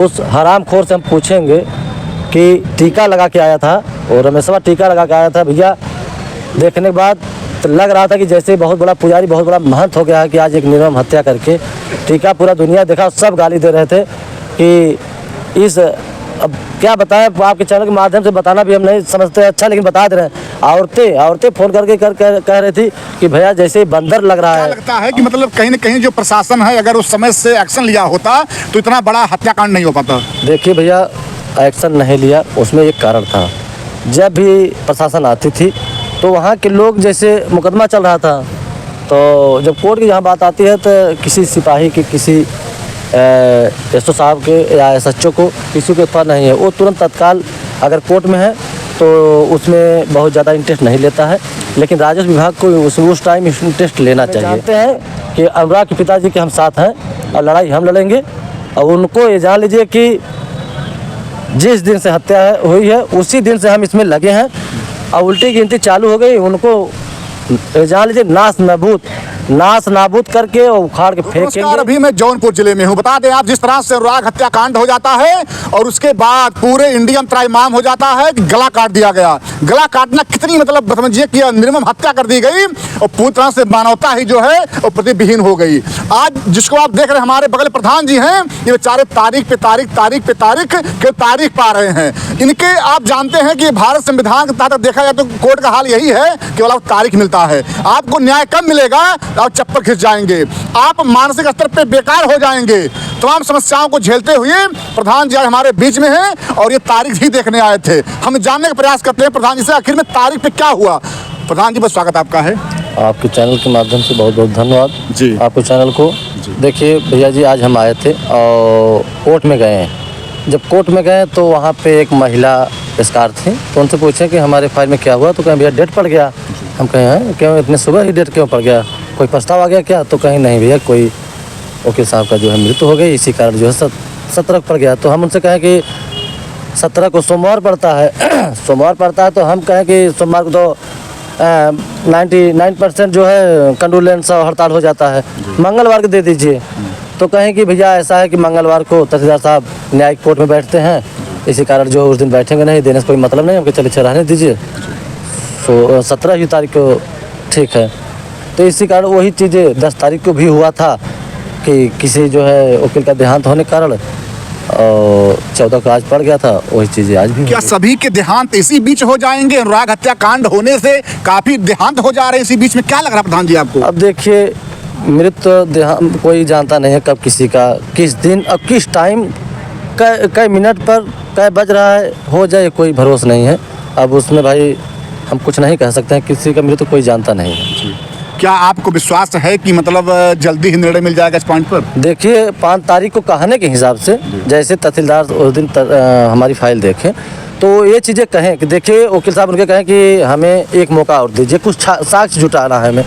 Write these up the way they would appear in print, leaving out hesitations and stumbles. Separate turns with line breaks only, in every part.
उस हरामखोर से हम पूछेंगे कि टीका लगा के आया था और रमेशवा टीका लगा के आया था भैया। देखने के बाद तो लग रहा था कि जैसे बहुत बड़ा पुजारी, बहुत बड़ा महंत हो गया है कि आज एक निर्मम हत्या करके टीका पूरा दुनिया देखा, सब गाली दे रहे थे कि इस अब क्या बताएं, आपके चैनल के माध्यम से बताना भी हम नहीं समझते अच्छा, लेकिन बता दे रहे हैं। औरतें फ़ोन करके कह रही थी कि भैया जैसे बंदर लग रहा है।
क्या लगता है कि मतलब कहीं न कहीं जो प्रशासन है अगर उस समय से एक्शन लिया होता तो इतना बड़ा हत्याकांड नहीं हो पाता?
देखिए भैया, एक्शन नहीं लिया उसमें एक कारण था। जब भी प्रशासन आती थी तो वहाँ के लोग, जैसे मुकदमा चल रहा था, तो जब कोर्ट की जहाँ बात आती है तो किसी सिपाही के, किसी एसओ साहब के या SHO को किसी के पास नहीं है, वो तुरंत तत्काल अगर कोर्ट में है तो उसमें बहुत ज़्यादा इंटरेस्ट नहीं लेता है, लेकिन राजस्व विभाग को उस टाइम इंटरेस्ट लेना चाहिए। जानते हैं कि अनुराग के पिताजी के हम साथ हैं और लड़ाई हम लड़ेंगे, और उनको ये जान लीजिए कि जिस दिन से हत्या हुई है उसी दिन से हम इसमें लगे हैं और उल्टी गिनती चालू हो गई। उनको जान लीजिए नाश नाबूद करके और उखाड़ के फेंकेंगे।
अभी मैं जौनपुर जिले में हूँ। बता दें आप, जिस तरह से अनुराग हत्याकांड हो जाता है और उसके बाद पूरे इंडियन त्राहिमाम हो जाता है कि गला काट दिया गया। गला काटना कितनी मतलब समझिए कि निर्मम हत्या कर दी गई और पूरी तरह से मानवता ही जो है वो प्रतिविहीन हो गई। आज जिसको आप देख रहे हैं, हमारे बगल प्रधान जी हैं, ये बेचारे तारीख पे तारीख पा रहे हैं। इनके आप जानते हैं कि भारत संविधान के तहत देखा जाए तो कोर्ट का हाल यही है, केवल तारीख मिलता है। आपको न्याय कब मिलेगा? आप चप्पल खिंच जाएंगे, आप मानसिक स्तर पे बेकार हो जाएंगे। तमाम समस्याओं को झेलते हुए प्रधान जी आज हमारे बीच में हैं और ये तारीख ही देखने आए थे। हम जानने का प्रयास करते हैं प्रधान जी से, आखिर में तारीख पे क्या हुआ। प्रधान जी, बस स्वागत आपका है
आपके चैनल के माध्यम से। बहुत बहुत धन्यवाद
जी
आपके चैनल को। देखिए भैया जी, आज हम आए थे और कोर्ट में गए हैं। जब कोर्ट में गए तो वहाँ पे एक महिला पेशकार थी, तो उनसे पूछे कि हमारे फाइल में क्या हुआ, तो कहें भैया डेट पड़ गया। हम कहें हैं क्यों, इतने सुबह ही डेट क्यों पड़ गया, कोई प्रस्ताव आ गया क्या? तो कहीं नहीं भैया, कोई वकील साहब का जो है मृत्यु हो गई, इसी कारण जो है 17 पड़ गया। तो हम उनसे कहें कि 17 को सोमवार पड़ता है सोमवार पड़ता है, तो हम कहें कि सोमवार को तो 99% जो है कंडोलेंस और हड़ताल हो जाता है, मंगलवार को दे दीजिए। तो कहें कि भैया ऐसा है कि मंगलवार को तहसीलदार साहब न्यायिक कोर्ट में बैठते हैं, इसी कारण जो उस दिन बैठेंगे नहीं, देने से कोई मतलब नहीं, हमको चलिए रहने दीजिए। तो 17 ही तारीख को ठीक है। तो इसी कारण वही चीज़ें 10 तारीख को भी हुआ था कि किसी जो है वकील का देहांत होने के कारण, और 14 को आज पड़ गया था, वही चीज़ें आज भी।
क्या सभी के देहांत इसी बीच हो जाएंगे? अनुराग हत्याकांड होने से काफी देहांत हो जा रहे हैं इसी बीच में, क्या लग रहा है प्रधान जी आपको?
अब देखिए, मृत्यु देहांत कोई जानता नहीं है कब किसी का, किस दिन और किस टाइम, कई मिनट पर कै बज रहा है हो जाए, कोई भरोसा नहीं है। अब उसमें भाई हम कुछ नहीं कह सकते हैं, किसी का मृत्यु कोई जानता नहीं है।
क्या आपको विश्वास है कि मतलब जल्दी ही निर्णय मिल जाएगा इस पॉइंट पर?
देखिए 5 तारीख को कहने के हिसाब से, जैसे तहसीलदार उस दिन हमारी फाइल देखें तो ये चीज़ें कहें कि देखिए वकील साहब उनके कहें कि हमें एक मौका और दीजिए, कुछ साक्ष्य जुटाना है हमें।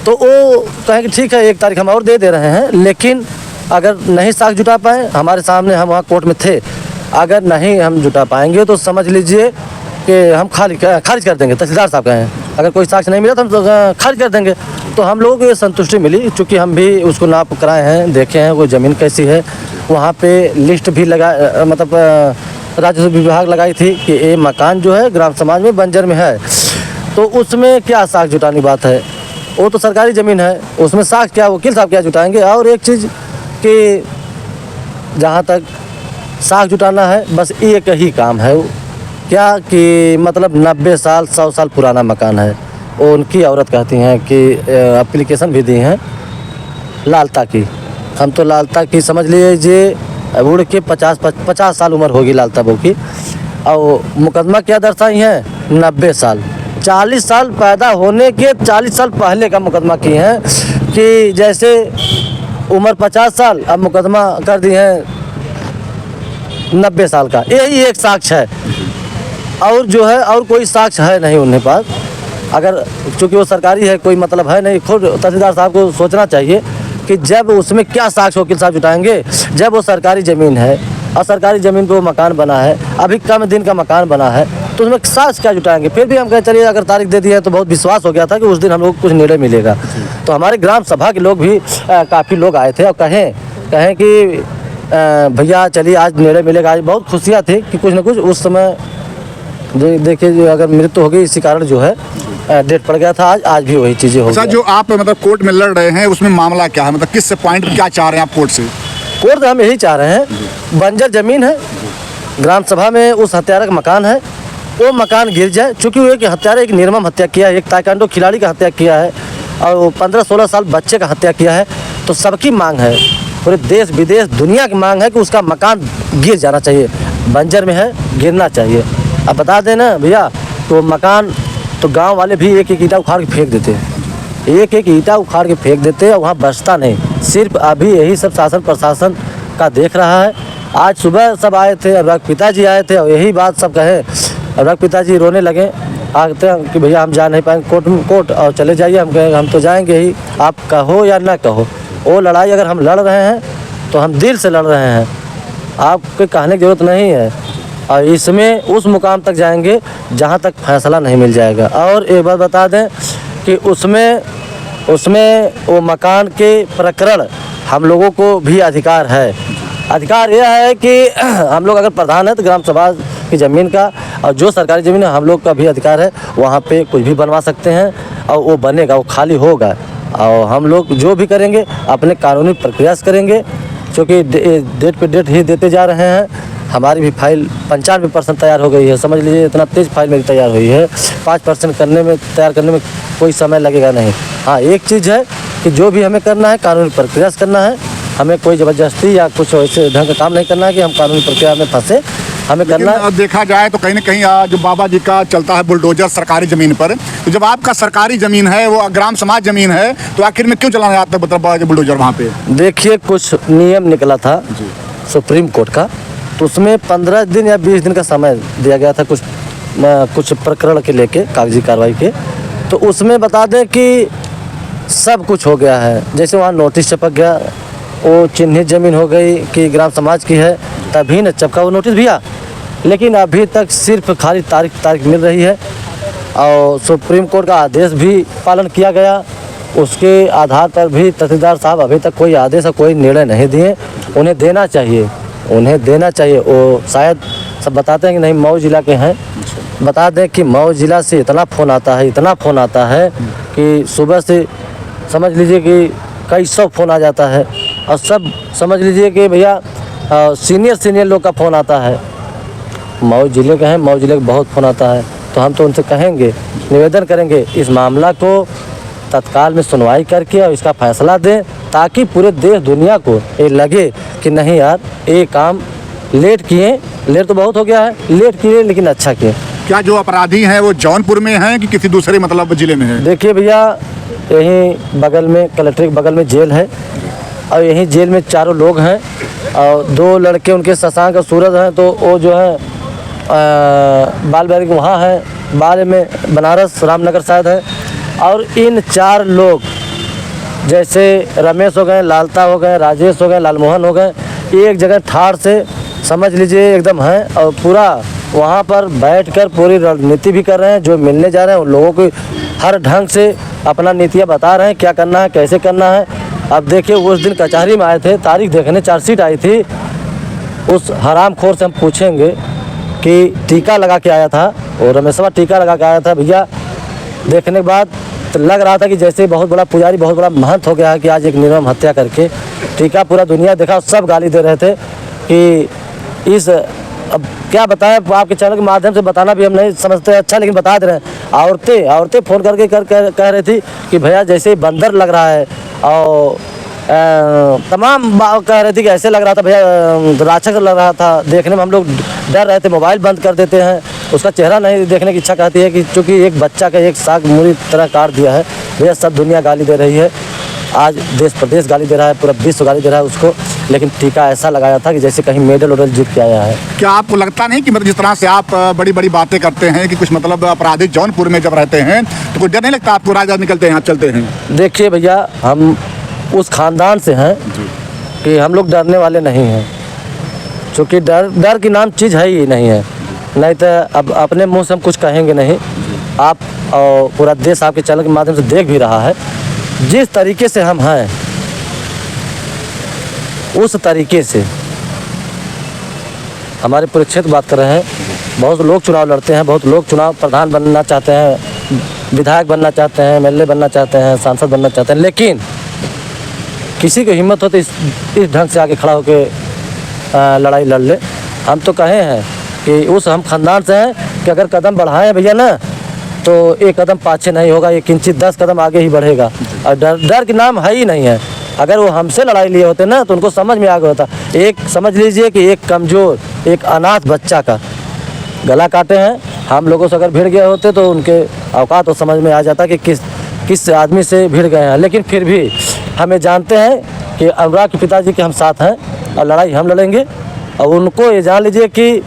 तो वो कहें कि ठीक है 1 तारीख हम और दे रहे हैं, लेकिन अगर नहीं साक्ष्य जुटा पाए, हमारे सामने हम वहाँ कोर्ट में थे, अगर नहीं हम जुटा पाएंगे तो समझ लीजिए कि हम खारिज कर देंगे। तहसीलदार साहब कहें अगर कोई साक्ष्य नहीं मिला तो हम खारिज कर देंगे। तो हम लोगों को ये संतुष्टि मिली, चूँकि हम भी उसको नाप कराए हैं, देखे हैं वो ज़मीन कैसी है। वहाँ पे लिस्ट भी लगा, मतलब राजस्व विभाग लगाई थी कि ये मकान जो है ग्राम समाज में बंजर में है, तो उसमें क्या साक्ष्य जुटानी बात है, वो तो सरकारी ज़मीन है, उसमें साक्ष्य क्या वकील साहब क्या जुटाएंगे। और एक चीज़ कि जहाँ तक साक्ष्य जुटाना है, बस एक ही काम है, क्या कि मतलब 90 साल 100 साल पुराना मकान है। वो उनकी औरत कहती हैं कि एप्लीकेशन भी दी हैं लालता की, हम तो लालता की समझ लीजिए, बूढ़ के 50 साल उम्र होगी लालता बहू की, और मुकदमा क्या दर्शाई हैं 90 साल, 40 साल पैदा होने के 40 साल पहले का मुकदमा की हैं कि जैसे उम्र 50 साल, अब मुकदमा कर दी है 90 साल का। यही एक साक्ष्य है, और जो है और कोई साक्ष्य है नहीं उन्हें पास। अगर चूँकि वो सरकारी है, कोई मतलब है नहीं। खुद तहसीलदार साहब को सोचना चाहिए कि जब उसमें क्या साक्ष्य वकील साहब जुटाएंगे, जब वो सरकारी ज़मीन है और सरकारी ज़मीन पे वो मकान बना है, अभी कम दिन का मकान बना है, तो उसमें साक्ष्य क्या जुटाएंगे। फिर भी हम कहें चलिए अगर तारीख दे दी है तो बहुत विश्वास हो गया था कि उस दिन हम लोग को कुछ निर्णय मिलेगा। तो हमारे ग्राम सभा के लोग भी काफ़ी लोग आए थे और कहें कि भैया चलिए आज निर्णय मिलेगा, आज बहुत खुशियाँ थी कि कुछ ना कुछ उस समय देखिए जो अगर मृत्यु हो गई इसी कारण जो है डेट पड़ गया था। आज भी वही चीज़ें हो
अच्छा,
गई।
जो आप मतलब कोर्ट में लड़ रहे हैं उसमें मामला क्या है, मतलब किस पॉइंट क्या चाह रहे हैं आप कोर्ट से?
कोर्ट हम यही चाह रहे हैं, बंजर जमीन है, ग्राम सभा में उस हत्यारा का मकान है, वो मकान गिर जाए। चूँकि वो एक हत्यारा एक निर्मम हत्या किया है, एक ताइक्वांडो खिलाड़ी का हत्या किया है और 15-16 साल बच्चे का हत्या किया है। तो सबकी मांग है, पूरे देश विदेश दुनिया की मांग है कि उसका मकान गिर जाना चाहिए। बंजर में है, गिरना चाहिए। अब बता देना भैया, तो मकान तो गांव वाले भी एक एक ईंटा उखाड़ के फेंक देते हैं, एक एक ईंटा उखाड़ के फेंक देते हैं और वहाँ बचता नहीं। सिर्फ अभी यही सब शासन प्रशासन का देख रहा है। आज सुबह सब आए थे, अनुराग पिताजी आए थे और यही बात सब कहे। अनुराग पिताजी रोने लगे, आते हैं कि भैया हम जा नहीं पाएंगे कोर्ट और चले जाइए। हम कहें हम तो जाएंगे ही, आप कहो या ना कहो। वो लड़ाई अगर हम लड़ रहे हैं तो हम दिल से लड़ रहे हैं, आपको कहने की ज़रूरत नहीं है। और इसमें उस मुकाम तक जाएंगे जहाँ तक फैसला नहीं मिल जाएगा। और एक बात बता दें कि उसमें वो मकान के प्रकरण हम लोगों को भी अधिकार है। अधिकार यह है कि हम लोग अगर प्रधान है तो ग्राम सभा की ज़मीन का और जो सरकारी ज़मीन है हम लोग का भी अधिकार है, वहाँ पे कुछ भी बनवा सकते हैं और वो बनेगा, वो खाली होगा। और हम लोग जो भी करेंगे अपने कानूनी प्रक्रिया से करेंगे, क्योंकि डेट पे डेट ही देते जा रहे हैं। हमारी भी फाइल 95% तैयार हो गई है, समझ लीजिए इतना तेज़ फाइल मेरी तैयार हुई है। 5% तैयार करने में कोई समय लगेगा नहीं। हाँ, एक चीज़ है कि जो भी हमें करना है कानूनी प्रक्रिया से करना है, हमें कोई ज़बरदस्ती या कुछ ऐसे ढंग का काम नहीं करना है कि हम कानूनी प्रक्रिया में फंसे। हमें करना है।
देखा जाए तो कहीं ना कहीं जो बाबा जी का चलता है बुलडोजर सरकारी ज़मीन पर, तो जब आपका सरकारी ज़मीन है, वो ग्राम समाज ज़मीन है, तो आखिर में क्यों चलाना आता है मतलब बुलडोजर वहाँ पे?
देखिए, कुछ नियम निकला था सुप्रीम कोर्ट का, तो उसमें 15 दिन या 20 दिन का समय दिया गया था कुछ प्रकरण के लेके कागजी कार्रवाई के। तो उसमें बता दें कि सब कुछ हो गया है। जैसे वहाँ नोटिस चिपक गया, वो चिन्हित ज़मीन हो गई कि ग्राम समाज की है, तभी न चिपका वो नोटिस भैया। लेकिन अभी तक सिर्फ खाली तारीख मिल रही है और सुप्रीम कोर्ट का आदेश भी पालन किया गया। उसके आधार पर भी तहसीलदार साहब अभी तक कोई आदेश और कोई निर्णय नहीं दिए। उन्हें देना चाहिए। वो शायद सब बताते हैं कि नहीं मऊ जिला के हैं। बता दें कि मऊ जिला से इतना फ़ोन आता है कि सुबह से समझ लीजिए कि कई सौ फ़ोन आ जाता है और सब समझ लीजिए कि भैया सीनियर लोग का फ़ोन आता है। मऊ जिले के हैं, मऊ जिले का बहुत फ़ोन आता है। तो हम तो उनसे कहेंगे, निवेदन करेंगे इस मामला को तत्काल में सुनवाई करके और इसका फैसला दें, ताकि पूरे देश दुनिया को ये लगे कि नहीं यार ये काम लेट तो बहुत हो गया है, लेट किए लेकिन अच्छा किए।
क्या जो अपराधी हैं वो जौनपुर में हैं कि किसी दूसरे मतलब जिले में हैं?
देखिए भैया, यहीं बगल में कलेक्ट्रेट के बगल में जेल है और यहीं जेल में 4 लोग हैं और 2 लड़के उनके शशांक और सूरज हैं। तो वो जो है बाल बैरिक वहाँ है, बाल में बनारस रामनगर शायद है। और इन 4 लोग जैसे रमेश हो गए, लालता हो गए, राजेश हो गए, लालमोहन हो गए, एक जगह ठाड़ से समझ लीजिए एकदम है और पूरा वहाँ पर बैठकर पूरी रणनीति भी कर रहे हैं। जो मिलने जा रहे हैं उन लोगों को हर ढंग से अपना नीतियाँ बता रहे हैं, क्या करना है, कैसे करना है। अब देखिए, उस दिन कचहरी में आए थे तारीख देखने, चार्जशीट आई थी। उस हरामखोर से हम पूछेंगे कि टीका लगा के आया था, और रमेशवा टीका लगा के आया था भैया। देखने के बाद तो लग रहा था कि जैसे बहुत बड़ा पुजारी, बहुत बड़ा महंत हो गया है कि आज एक निर्मम हत्या करके टीका पूरा दुनिया देखा। सब गाली दे रहे थे कि अब क्या बताएं, आपके चैनल के माध्यम से बताना भी हम नहीं समझते अच्छा, लेकिन बता दे रहे हैं। औरतें फ़ोन करके कह रही थी कि भैया जैसे बंदर लग रहा है, और तमाम कह रहे थे कि ऐसे लग रहा था भैया, राक्षस लग रहा था। देखने में हम लोग डर रहे थे, मोबाइल बंद कर देते हैं, उसका चेहरा नहीं देखने की इच्छा कहती है कि चूँकि एक बच्चा का एक साग मूरी तरह काट दिया है। भैया सब दुनिया गाली दे रही है, आज देश प्रदेश गाली दे रहा है, पूरा विश्व गाली दे रहा है उसको। लेकिन टीका ऐसा लगाया था कि जैसे कहीं मेडल जीत के आया है।
क्या आपको लगता नहीं कि मतलब जिस तरह से आप बड़ी बड़ी बातें करते हैं कि कुछ मतलब अपराधी जौनपुर में जब रहते हैं तो कुछ डर नहीं लगता आपको, राजा निकलते हैं आप चलते हैं?
देखिए भैया, हम उस खानदान से हैं कि हम लोग डरने वाले नहीं हैं, क्योंकि डर की नाम चीज़ है ही नहीं है। नहीं तो अब अपने मुंह से हम कुछ कहेंगे नहीं। आप और पूरा देश आपके चैनल के माध्यम से देख भी रहा है, जिस तरीके से हम हैं उस तरीके से हमारे पूरे क्षेत्र बात कर रहे हैं, बहुत लोग चुनाव लड़ते हैं, बहुत लोग चुनाव प्रधान बनना चाहते हैं, विधायक बनना चाहते हैं, एमएलए बनना चाहते हैं, सांसद बनना चाहते हैं, लेकिन किसी को हिम्मत हो तो इस ढंग से आके खड़ा होकर लड़ाई लड़ ले। हम तो कहे हैं कि उस हम खानदान से हैं कि अगर कदम बढ़ाएं भैया ना तो एक कदम पाछे नहीं होगा, एक इंची 10 कदम आगे ही बढ़ेगा। और डर के नाम है ही नहीं है। अगर वो हमसे लड़ाई लिए होते ना तो उनको समझ में आ गया होता। एक समझ लीजिए कि एक कमज़ोर, एक अनाथ बच्चा का गला काटे हैं, हम लोगों से अगर भिड़ गए होते तो उनके औकात तो समझ में आ जाता कि किस आदमी से भिड़ गए हैं। लेकिन फिर भी हमें जानते हैं कि अनुराग के पिताजी के हम साथ हैं और लड़ाई हम लड़ेंगे। और उनको ये जान लीजिए कि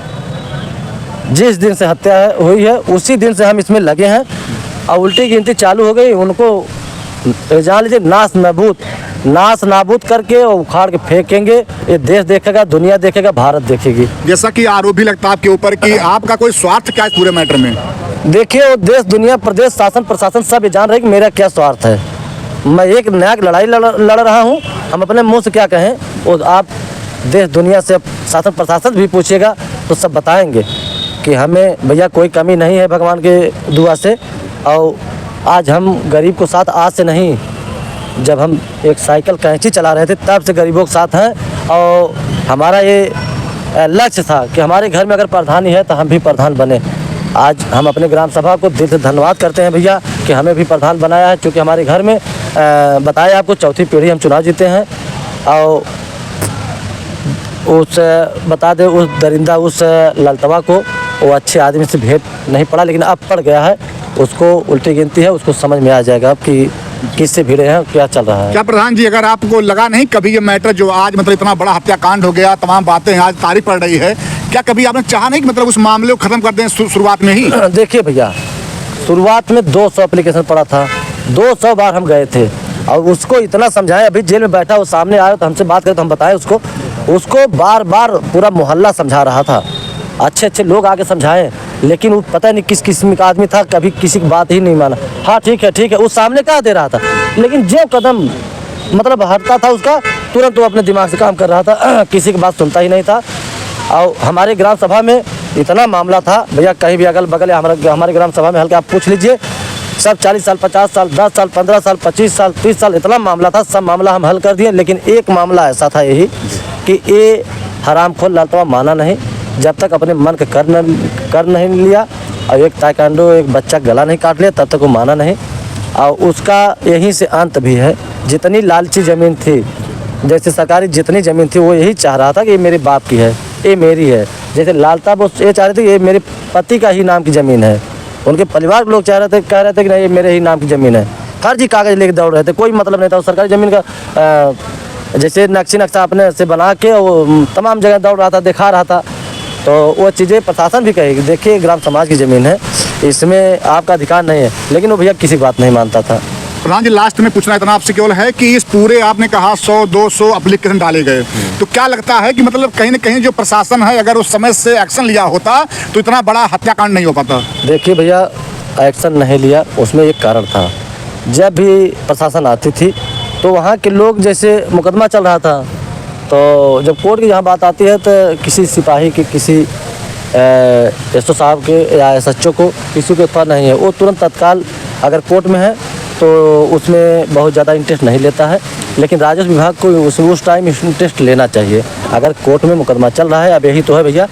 जिस दिन से हत्या हुई है उसी दिन से हम इसमें लगे हैं और उल्टी गिनती चालू हो गई। उनको जान लीजिए नाश नाबूद करके और उखाड़ के फेंकेंगे। ये देश देखेगा, दुनिया देखेगा, भारत देखेगी।
जैसा कि आरोप भी लगता है आपके ऊपर कि आपका कोई स्वार्थ क्या है इस पूरे मैटर में?
देखिए, वो देश दुनिया प्रदेश शासन प्रशासन सब ये जान रहे कि मेरा क्या स्वार्थ है। मैं एक नया लड़ाई लड़ रहा हूँ। हम अपने मुँह से क्या कहें, वो आप देश दुनिया से शासन प्रशासन भी पूछिएगा तो सब बताएंगे कि हमें भैया कोई कमी नहीं है भगवान के दुआ से। और आज हम गरीब को साथ आज से नहीं, जब हम एक साइकिल कैंची चला रहे थे तब से गरीबों के साथ हैं। और हमारा ये लक्ष्य था कि हमारे घर में अगर प्रधानी है तो हम भी प्रधान बने। आज हम अपने ग्राम सभा को दिल से धन्यवाद करते हैं भैया कि हमें भी प्रधान बनाया है, क्योंकि हमारे घर में बताया आपको चौथी पीढ़ी हम चुनाव जीते हैं। और उस बता दें उस दरिंदा उस ललतवा को वो अच्छे आदमी से भेंट नहीं पड़ा, लेकिन अब पड़ गया है। उसको उल्टी गिनती है, उसको समझ में आ जाएगा अब कि किससे भिड़े हैं, क्या चल रहा है।
क्या प्रधान जी, अगर आपको लगा नहीं कभी ये मैटर जो आज मतलब इतना बड़ा हत्याकांड हो गया, तमाम बातें आज तारीफ पड़ रही है, क्या कभी आपने चाहा नहीं कि मतलब उस मामले को खत्म कर दें शुरुआत में ही?
देखिए भैया, शुरुआत में 200 एप्लीकेशन पड़ा था, 200 बार हम गए थे और उसको इतना समझाएं। अभी जेल में बैठा वो सामने आया तो हमसे बात करे तो हम बताएं उसको बार बार पूरा मोहल्ला समझा रहा था, अच्छे लोग आके समझाएं, लेकिन वो पता नहीं किस किस्म का आदमी था, कभी किसी की बात ही नहीं माना। हाँ ठीक है उस सामने कहा दे रहा था, लेकिन जो कदम मतलब हटता था उसका तुरंत वो अपने दिमाग से काम कर रहा था, किसी की बात सुनता ही नहीं था। और हमारे ग्राम सभा में इतना मामला था भैया, कहीं भी अगल बगल हमारे ग्राम सभा में हल्के आप पूछ लीजिए, सब 40 साल 50 साल 10 साल 15 साल 25 साल 30 साल इतना मामला था, सब मामला हम हल कर दिए। लेकिन एक मामला ऐसा था यही कि ये हरामखोर ललतवा माना नहीं, जब तक अपने मन का कर नहीं लिया और एक ताइक्वांडो एक बच्चा गला नहीं काट लिया तब तक वो माना नहीं। और उसका यहीं से अंत भी है। जितनी लालची ज़मीन थी, जैसे सरकारी जितनी ज़मीन थी वो यही चाह रहा था कि ये मेरे बाप की है, ये मेरी है। जैसे लालता वो ये चाह रहे थे ये मेरे पति का ही नाम की ज़मीन है, उनके परिवार के लोग कह रहे थे कि नहीं ये मेरे ही नाम की ज़मीन है। फर्जी कागज़ लेके दौड़ रहे थे, कोई मतलब नहीं था। सरकारी ज़मीन का जैसे नक्शा अपने से बना के वो तमाम जगह दौड़ रहा था, दिखा रहा था। तो वो चीज़ें प्रशासन भी कहेगी, देखिए ग्राम समाज की ज़मीन है, इसमें आपका अधिकार नहीं है, लेकिन वो भैया किसी बात नहीं मानता था।
प्रधान जी, लास्ट में पूछना इतना आपसे केवल है कि इस पूरे आपने कहा 100-200 एप्लीकेशन डाले गए, तो क्या लगता है कि मतलब कहीं ना कहीं जो प्रशासन है अगर उस समय से एक्शन लिया होता तो इतना बड़ा हत्याकांड नहीं हो पाता?
देखिए भैया, एक्शन नहीं लिया उसमें एक कारण था। जब भी प्रशासन आती थी तो वहाँ के लोग, जैसे मुकदमा चल रहा था तो जब कोर्ट की यहाँ बात आती है तो किसी सिपाही के, किसी एसओ साहब के या एसएचओ को किसी को पता नहीं है, वो तुरंत तत्काल अगर कोर्ट में है तो उसमें बहुत ज़्यादा इंटरेस्ट नहीं लेता है। लेकिन राजस्व विभाग को उस टाइम इंटरेस्ट लेना चाहिए। अगर कोर्ट में मुकदमा चल रहा है, अब यही तो है भैया,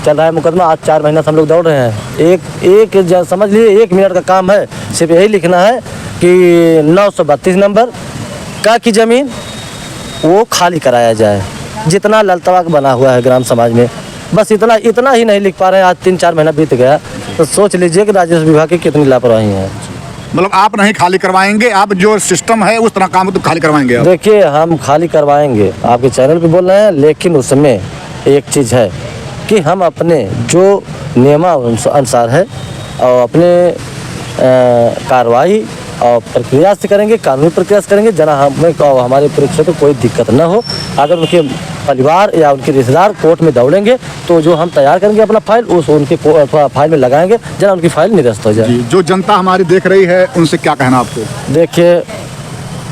चल रहा है मुकदमा, आज 4 महीना से हम लोग दौड़ रहे हैं। एक समझ लीजिए 1 मिनट का काम है, सिर्फ यही लिखना है कि 932 नंबर का की ज़मीन वो खाली कराया जाए, जितना ललतवा बना हुआ है ग्राम समाज में। बस इतना ही नहीं लिख पा रहे हैं। आज 3-4 महीना बीत गया, तो सोच लीजिए कि राजस्व विभाग की कितनी लापरवाही है।
मतलब आप नहीं खाली करवाएंगे, आप जो सिस्टम है उस तरह काम तो खाली करवाएंगे आप?
देखिए, हम खाली करवाएंगे, आपके चैनल पे बोल रहे हैं, लेकिन उसमें एक चीज़ है कि हम अपने जो नियमानुसार है और अपने कार्रवाई और प्रक्रिया से करेंगे, कानूनी प्रक्रिया से करेंगे, जना हमें हमारे परीक्षा को कोई दिक्कत न हो। अगर उनके परिवार या उनके रिश्तेदार कोर्ट में दौड़ेंगे तो जो हम तैयार करेंगे अपना फाइल उनके फाइल में लगाएंगे, जना उनकी फाइल निरस्त हो जाए।
जो जनता हमारी देख रही है उनसे क्या कहना आपको?
देखिए,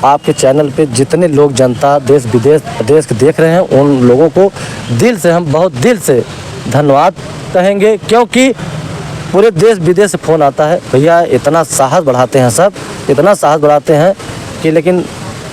आपके चैनल पे जितने लोग जनता देश विदेश प्रदेश के देख रहे हैं उन लोगों को दिल से हम बहुत दिल से धन्यवाद कहेंगे, क्योंकि पूरे देश विदेश से फ़ोन आता है, भैया इतना साहस बढ़ाते हैं सब, इतना साहस बढ़ाते हैं कि लेकिन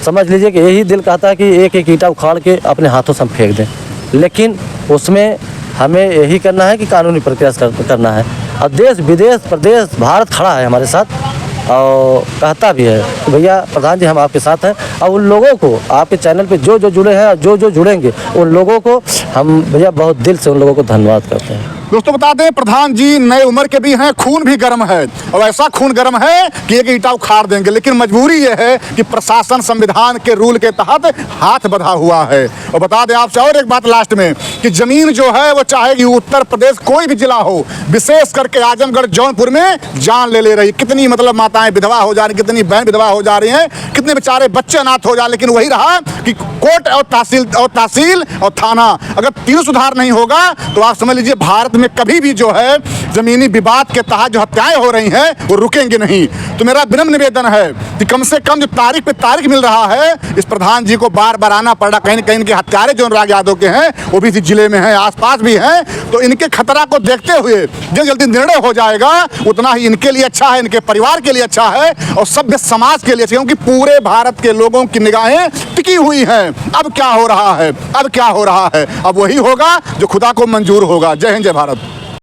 समझ लीजिए कि यही दिल कहता है कि एक एक ईंटा उखाड़ के अपने हाथों से हम फेंक दें, लेकिन उसमें हमें यही करना है कि कानूनी प्रक्रिया करना है। और देश विदेश प्रदेश भारत खड़ा है हमारे साथ और कहता भी है कि भैया प्रधान जी हम आपके साथ हैं। और उन लोगों को आपके चैनल पे जो जो जुड़े हैं और जो जो जुड़ेंगे उन लोगों को हम भैया बहुत दिल से उन लोगों को धन्यवाद करते हैं।
दोस्तों बता दें, प्रधान जी नए उम्र के भी हैं, खून भी गर्म है और ऐसा खून गर्म है कि एक ईंटा उखाड़ देंगे, लेकिन मजबूरी यह है कि प्रशासन संविधान के रूल के तहत हाथ बंधा हुआ है। और बता दें आपसे और एक बात लास्ट में कि जमीन जो है वो चाहे कि उत्तर प्रदेश कोई भी जिला हो, विशेष करके आजमगढ़ जौनपुर में जान ले रही। कितनी मतलब माताएं विधवा हो जा रही, कितनी बहन विधवा हो जा रही हैं, कितने बेचारे बच्चे अनाथ हो जा, लेकिन वही रहा कि कोर्ट और तहसील और थाना अगर तीनों सुधार नहीं होगा तो आप समझ लीजिए भारत में कभी भी जो है जमीनी विवाद के तहत जो हत्याएं हो रही हैं वो रुकेंगे नहीं। तो मेरा विनम्र निवेदन है कि कम से कम जो तारीख पे तारीख मिल रहा है, इस प्रधान जी को बार बार आना पड़ रहा, कहीं न कहीं इनके हत्यारे जो अनुराग यादव के हैं वो भी इसी जिले में हैं, आसपास भी हैं, तो इनके खतरा को देखते हुए जो जल्दी निर्णय हो जाएगा उतना ही इनके लिए अच्छा है, इनके परिवार के लिए अच्छा है और सभ्य समाज के लिए अच्छा, क्योंकि पूरे भारत के लोगों की निगाहें टिकी हुई हैं। अब क्या हो रहा है, अब क्या हो रहा है, अब वही होगा जो खुदा को मंजूर होगा। जय हिंद, जय भारत।